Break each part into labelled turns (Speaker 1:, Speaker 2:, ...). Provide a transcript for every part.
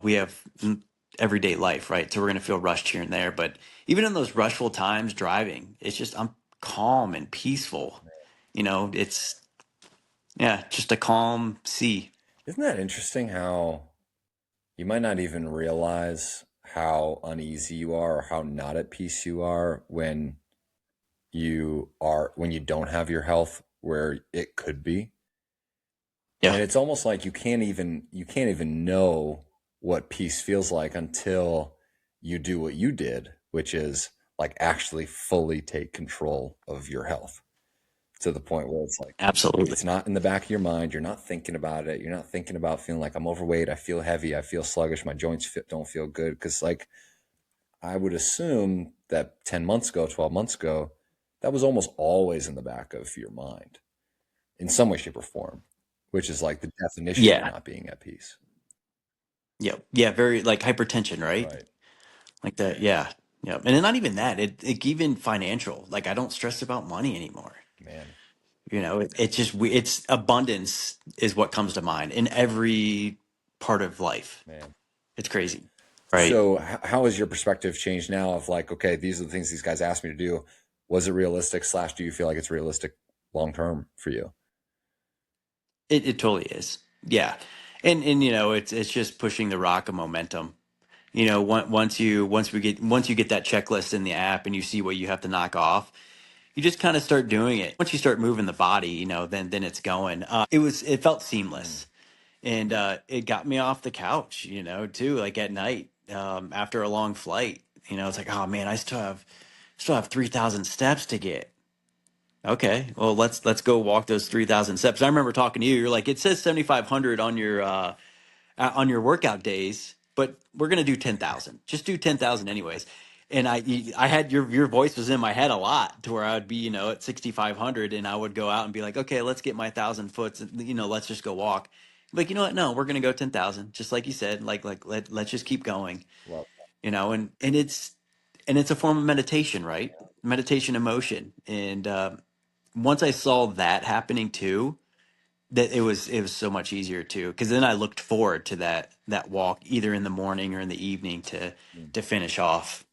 Speaker 1: we have everyday life, right? So we're going to feel rushed here and there. But even in those rushful times driving, it's just, I'm calm and peaceful. It's, yeah, just a calm sea.
Speaker 2: Isn't that interesting how you might not even realize how uneasy you are or how not at peace you are when you don't have your health where it could be?
Speaker 1: Yeah.
Speaker 2: And it's almost like you can't even know what peace feels like until you do what you did, which is like actually fully take control of your health to the point where it's like
Speaker 1: Absolutely.
Speaker 2: it's not in the back of your mind. You're not thinking about it. You're not thinking about feeling like I'm overweight. I feel heavy. I feel sluggish. My don't feel good. Because like I would assume that 10 months ago, 12 months ago, that was almost always in the back of your mind in some way, shape, or form, which is like the definition of
Speaker 1: Yeah.
Speaker 2: not being at peace.
Speaker 1: Yeah. Yeah. Very like hypertension, right?
Speaker 2: Right.
Speaker 1: Like that. Yeah. Yeah. And then not even that, it even financial. Like I don't stress about money anymore.
Speaker 2: Man.
Speaker 1: It's just, it's abundance is what comes to mind in every part of life.
Speaker 2: Man.
Speaker 1: It's crazy. Right.
Speaker 2: So how has your perspective changed now of like, okay, these are the things these guys asked me to do. Was it realistic slash do you feel like it's realistic long term for you?
Speaker 1: It totally is. Yeah. And it's just pushing the rock of momentum. Once you get that checklist in the app and you see what you have to knock off, you just kind of start doing it. Once you start moving the body, then it's going. It felt
Speaker 2: Mm.
Speaker 1: seamless, and it got me off the couch, too. Like at night, after a long flight, it's like, oh man, I still have 3,000 steps to get. Okay, well let's go walk those 3,000 steps. I remember talking to you. You're like, it says 7,500 on your workout days, but we're gonna do 10,000. Just do 10,000 anyways. And I had your voice was in my head a lot to where I would be at 6,500 and I would go out and be like, okay, let's get my 1,000 foot. Let's just go walk. Like, you know what? No, we're gonna go 10,000. Just like you said, let's just keep going.
Speaker 2: Well,
Speaker 1: And it's a form of meditation, right? Meditation in motion. And once I saw that happening too, that it was so much easier too, because then I looked forward to that walk either in the morning or in the evening to finish off.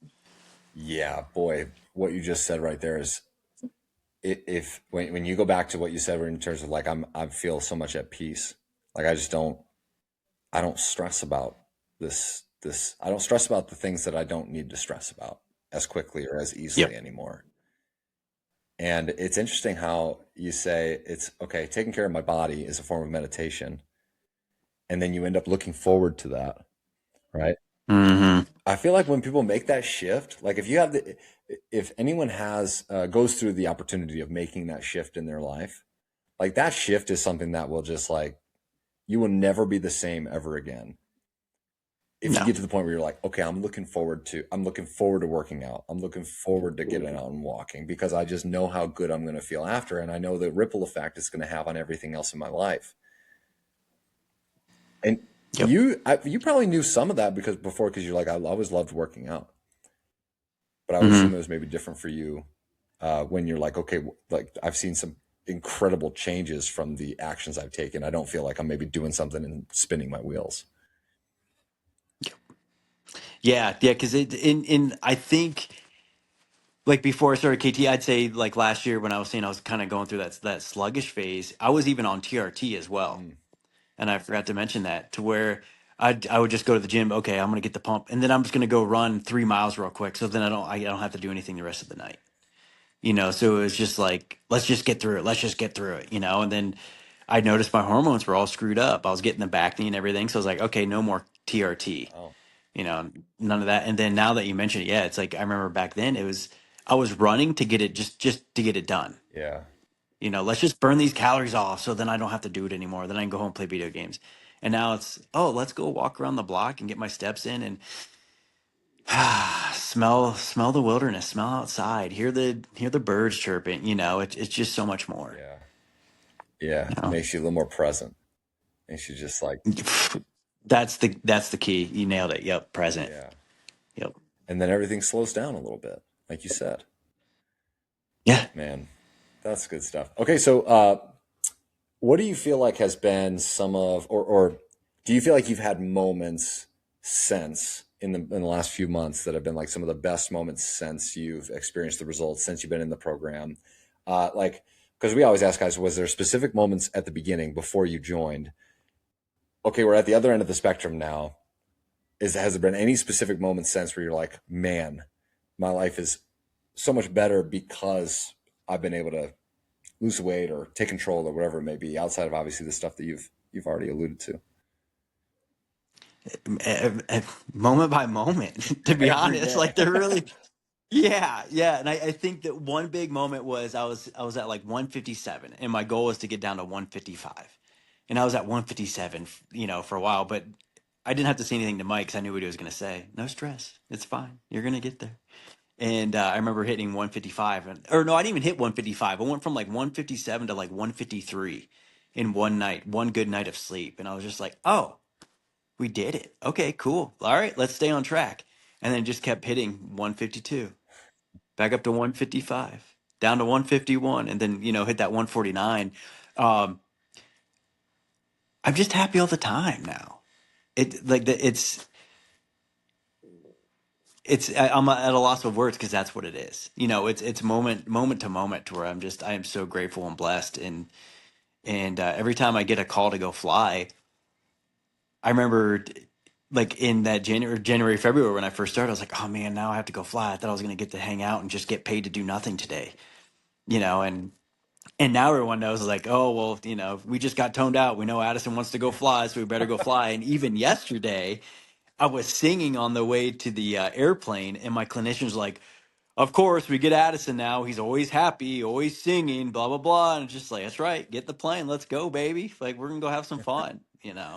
Speaker 2: yeah, boy, what you just said right there is if when you go back to what you said in terms of like I feel so much at peace. Like I don't stress about this I don't stress about the things that I don't need to stress about as quickly or as easily
Speaker 1: Yep.
Speaker 2: anymore. And it's interesting how you say it's okay, taking care of my body is a form of meditation, and then you end up looking forward to that, right?
Speaker 1: Hmm.
Speaker 2: I feel like when people make that shift, like if anyone has goes through the opportunity of making that shift in their life, like that shift is something that will just like you will never be the same ever again. If you
Speaker 1: No.
Speaker 2: get to the point where you're like, okay, I'm looking forward to working out. I'm looking forward to getting out and walking because I just know how good I'm going to feel after, and I know the ripple effect it's going to have on everything else in my life. And
Speaker 1: Yep.
Speaker 2: you probably knew some of that because you're like, I always loved working out, but I would assume it
Speaker 1: Hmm.
Speaker 2: was maybe different for you when you're like, okay, like I've seen some incredible changes from the actions I've taken. I don't feel like I'm maybe doing something and spinning my wheels.
Speaker 1: Yeah. Yeah. Because in I think like before I started KT, I'd say like last year when I was saying I was kind of going through that sluggish phase, I was even on TRT as well.
Speaker 2: Mm.
Speaker 1: And I forgot to mention that to where I would just go to the gym. Okay, I'm gonna get the pump, and then I'm just gonna go run 3 miles real quick. So then I don't have to do anything the rest of the night. So it was just like, let's just get through it. Let's just get through it. And then I noticed my hormones were all screwed up. I was getting the back knee and everything. So I was like, okay, no more TRT.
Speaker 2: Oh,
Speaker 1: None of that. And then now that you mention it, yeah, it's like I remember back then I was running to get it just to get it done.
Speaker 2: yeah.
Speaker 1: Let's just burn these calories off so then I don't have to do it anymore. Then I can go home and play video games. And now it's, oh, let's go walk around the block and get my steps in and smell the wilderness, smell outside, hear the birds chirping. It's just so much more.
Speaker 2: Yeah. Yeah.
Speaker 1: You know,
Speaker 2: Makes you a little more present. Makes you just like,
Speaker 1: that's the key. You nailed it. Yep, present.
Speaker 2: yeah.
Speaker 1: Yep.
Speaker 2: And then everything slows down a little bit, like you said.
Speaker 1: Yeah.
Speaker 2: Man, that's good stuff. Okay, so what do you feel like has been some of, or do you feel like you've had moments since in the last few months that have been like some of the best moments since you've experienced the results, since you've been in the program? Like, because we always ask guys, was there specific moments at the beginning before you joined? Okay, we're at the other end of the spectrum now. Has there been any specific moments since where you're like, man, my life is so much better because I've been able to lose weight or take control or whatever it may be, outside of obviously the stuff that you've already alluded to?
Speaker 1: Moment by moment, to be
Speaker 2: Every
Speaker 1: honest.
Speaker 2: day.
Speaker 1: Like they're really, yeah, yeah. And I think that one big moment was I was at like 157, and my goal was to get down to 155, and I was at 157, for a while. But I didn't have to say anything to Mike because I knew what he was going to say. No stress, it's fine. You're going to get there. And I remember hitting 155, or no, I didn't even hit 155. I went from like 157 to like 153 in one night, one good night of sleep, and I was just like, oh. We did it. Okay, cool. All right, let's stay on track. And then just kept hitting 152, back up to 155, down to 151, and then, hit that 149. Um, I'm just happy all the time now. I'm at a loss of words because that's what it is. It's moment to moment to where I am so grateful and blessed. And every time I get a call to go fly, I remember like in that January, February when I first started, I was like, oh man, now I have to go fly. I thought I was going to get to hang out and just get paid to do nothing today, and now everyone knows like, oh, well, we just got toned out. We know Addison wants to go fly, so we better go fly. And even yesterday, I was singing on the way to the airplane, and my clinician's like, of course, we get Addison now. He's always happy, always singing, blah, blah, blah. And it's just like, that's right. Get the plane. Let's go, baby. Like, we're going to go have some fun.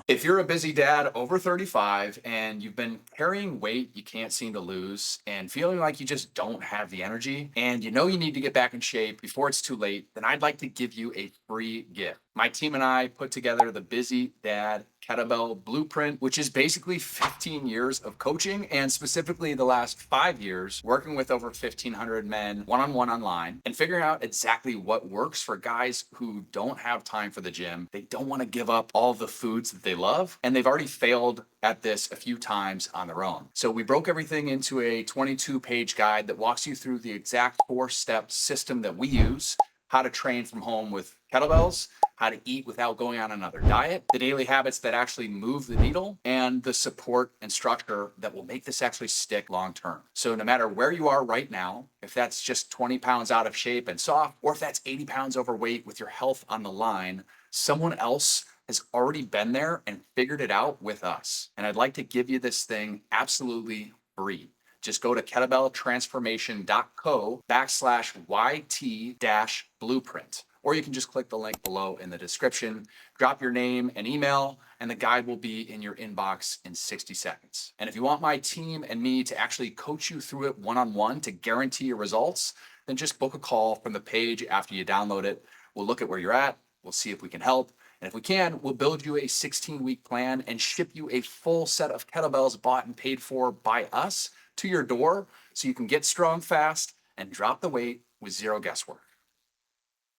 Speaker 3: If you're a busy dad over 35 and you've been carrying weight you can't seem to lose and feeling like you just don't have the energy and you know you need to get back in shape before it's too late, then I'd like to give you a free gift. My team and I put together the Busy Dad Kettlebell Blueprint, which is basically 15 years of coaching and specifically the last 5 years working with over 1,500 men one-on-one online and figuring out exactly what works for guys who don't have time for the gym. They don't want to give up all the foods that they love, and they've already failed at this a few times on their own. So we broke everything into a 22-page guide that walks you through the exact 4-step system that we use, how to train from home with kettlebells, how to eat without going on another diet, the daily habits that actually move the needle, and the support and structure that will make this actually stick long term. So no matter where you are right now, if that's just 20 pounds out of shape and soft, or if that's 80 pounds overweight with your health on the line, someone else has already been there and figured it out with us. And I'd like to give you this thing absolutely free. Just go to kettlebelltransformation.co/YT-blueprint. Or you can just click the link below in the description, drop your name and email, and the guide will be in your inbox in 60 seconds. And if you want my team and me to actually coach you through it one-on-one to guarantee your results, then just book a call from the page after you download it. We'll look at where you're at. We'll see if we can help. And if we can, we'll build you a 16-week plan and ship you a full set of kettlebells bought and paid for by us to your door so you can get strong fast and drop the weight with zero guesswork.